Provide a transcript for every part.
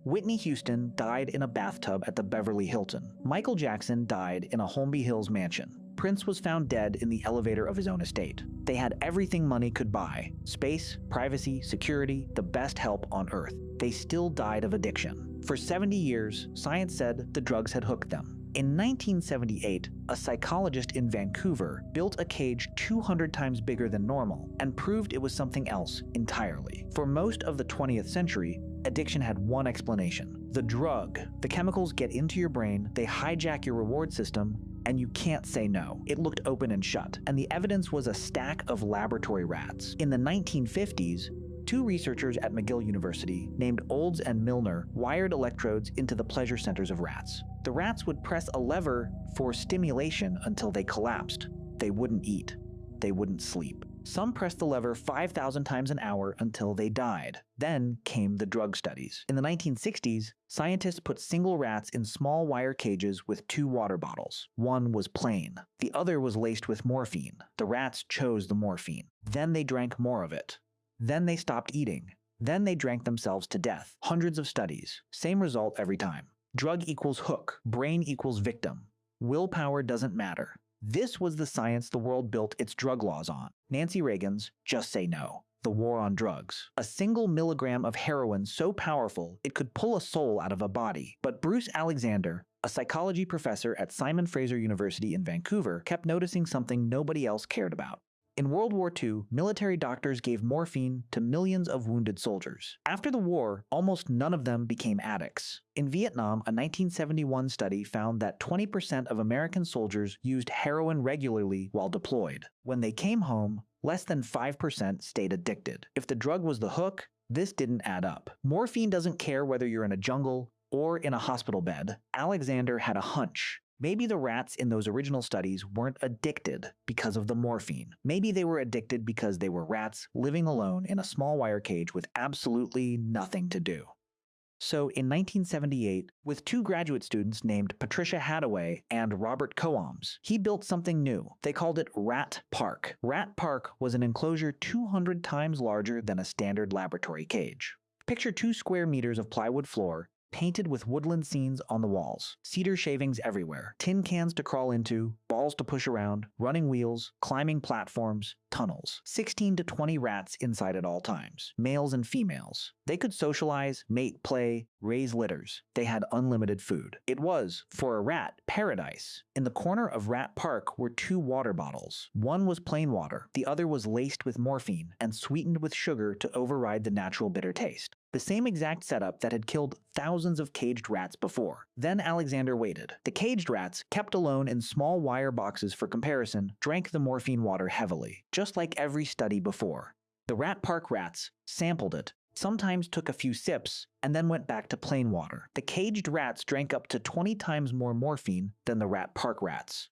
Whitney Houston died in a bathtub at the Beverly Hilton. Michael Jackson died in a Holmby Hills mansion. Prince was found dead in the elevator of his own estate. They had everything money could buy: space, privacy, security, the best help on Earth. They still died of addiction. For 70 years, science said the drugs had hooked them. In 1978, a psychologist in Vancouver built a cage 200 times bigger than normal and proved it was something else entirely. For most of the 20th century, addiction had one explanation: the drug. The chemicals get into your brain, they hijack your reward system, and you can't say no. It looked open and shut, and the evidence was a stack of laboratory rats. In the 1950s, two researchers at McGill University named Olds and Milner wired electrodes into the pleasure centers of rats. The rats would press a lever for stimulation until they collapsed. They wouldn't eat. They wouldn't sleep. Some pressed the lever 5,000 times an hour until they died. Then came the drug studies. In the 1960s, scientists put single rats in small wire cages with 2 water bottles. One was plain. The other was laced with morphine. The rats chose the morphine. Then they drank more of it. Then they stopped eating. Then they drank themselves to death. Hundreds of studies. Same result every time. Drug equals hook. Brain equals victim. Willpower doesn't matter. This was the science the world built its drug laws on. Nancy Reagan's Just Say No. The war on drugs. A single milligram of heroin so powerful it could pull a soul out of a body. But Bruce Alexander, a psychology professor at Simon Fraser University in Vancouver, kept noticing something nobody else cared about. In World War II, military doctors gave morphine to millions of wounded soldiers. After the war, almost none of them became addicts. In Vietnam, a 1971 study found that 20% of American soldiers used heroin regularly while deployed. When they came home, less than 5% stayed addicted. If the drug was the hook, this didn't add up. Morphine doesn't care whether you're in a jungle or in a hospital bed. Alexander had a hunch. Maybe the rats in those original studies weren't addicted because of the morphine. Maybe they were addicted because they were rats living alone in a small wire cage with absolutely nothing to do. So in 1978, with 2 graduate students named Patricia Hadaway and Robert Coambs, he built something new. They called it Rat Park. Rat Park was an enclosure 200 times larger than a standard laboratory cage. Picture 2 square meters of plywood floor, painted with woodland scenes on the walls, cedar shavings everywhere, tin cans to crawl into, balls to push around, running wheels, climbing platforms, tunnels. 16 to 20 rats inside at all times, males and females. They could socialize, mate, play, raise litters. They had unlimited food. It was, for a rat, paradise. In the corner of Rat Park were 2 water bottles. One was plain water, the other was laced with morphine and sweetened with sugar to override the natural bitter taste. The same exact setup that had killed thousands of caged rats before. Then Alexander waited. The caged rats, kept alone in small wire boxes for comparison, drank the morphine water heavily, just like every study before. The Rat Park rats sampled it, sometimes took a few sips, and then went back to plain water. The caged rats drank up to 20 times more morphine than the Rat Park rats.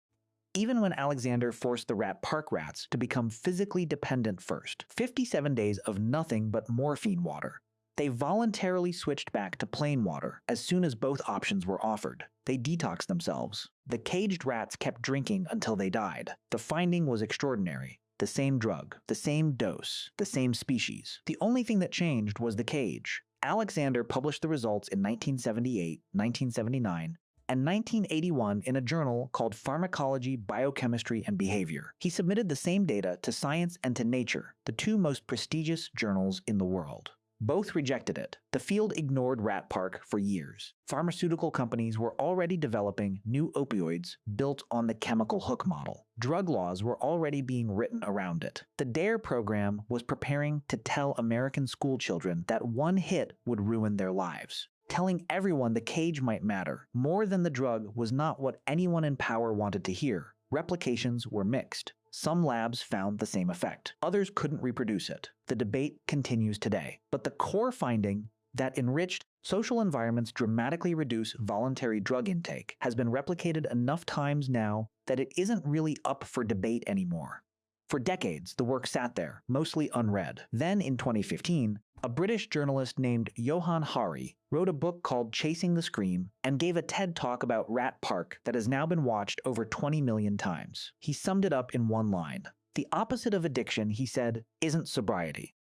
Even when Alexander forced the Rat Park rats to become physically dependent first, 57 days of nothing but morphine water, they voluntarily switched back to plain water as soon as both options were offered. They detoxed themselves. The caged rats kept drinking until they died. The finding was extraordinary. The same drug, the same dose, the same species. The only thing that changed was the cage. Alexander published the results in 1978, 1979, and 1981 in a journal called Pharmacology, Biochemistry, and Behavior. He submitted the same data to Science and to Nature, the 2 most prestigious journals in the world. Both rejected it. The field ignored Rat Park for years. Pharmaceutical companies were already developing new opioids built on the chemical hook model. Drug laws were already being written around it. The DARE program was preparing to tell American schoolchildren that one hit would ruin their lives. Telling everyone the cage might matter more than the drug was not what anyone in power wanted to hear. Replications were mixed. Some labs found the same effect. Others couldn't reproduce it. The debate continues today. But the core finding that enriched social environments dramatically reduce voluntary drug intake has been replicated enough times now that it isn't really up for debate anymore. For decades, the work sat there, mostly unread. Then in 2015, a British journalist named Johann Hari wrote a book called Chasing the Scream and gave a TED Talk about Rat Park that has now been watched over 20 million times. He summed it up in one line. The opposite of addiction, he said, isn't sobriety.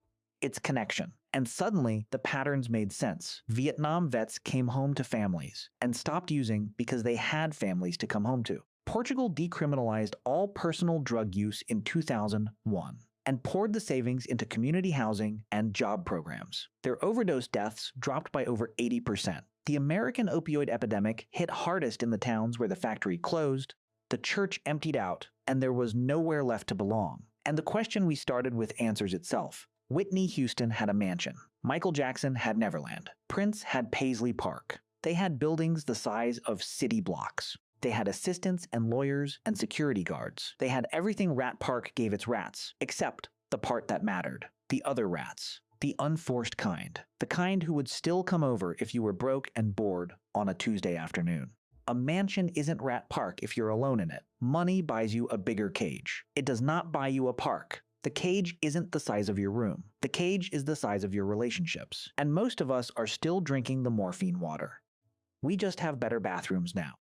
It's connection. And suddenly, the patterns made sense. Vietnam vets came home to families and stopped using because they had families to come home to. Portugal decriminalized all personal drug use in 2001 and poured the savings into community housing and job programs. Their overdose deaths dropped by over 80%. The American opioid epidemic hit hardest in the towns where the factory closed, the church emptied out, and there was nowhere left to belong. And the question we started with answers itself. Whitney Houston had a mansion. Michael Jackson had Neverland. Prince had Paisley Park. They had buildings the size of city blocks. They had assistants and lawyers and security guards. They had everything Rat Park gave its rats, except the part that mattered. The other rats. The unforced kind. The kind who would still come over if you were broke and bored on a Tuesday afternoon. A mansion isn't Rat Park if you're alone in it. Money buys you a bigger cage. It does not buy you a park. The cage isn't the size of your room. The cage is the size of your relationships. And most of us are still drinking the morphine water. We just have better bathrooms now.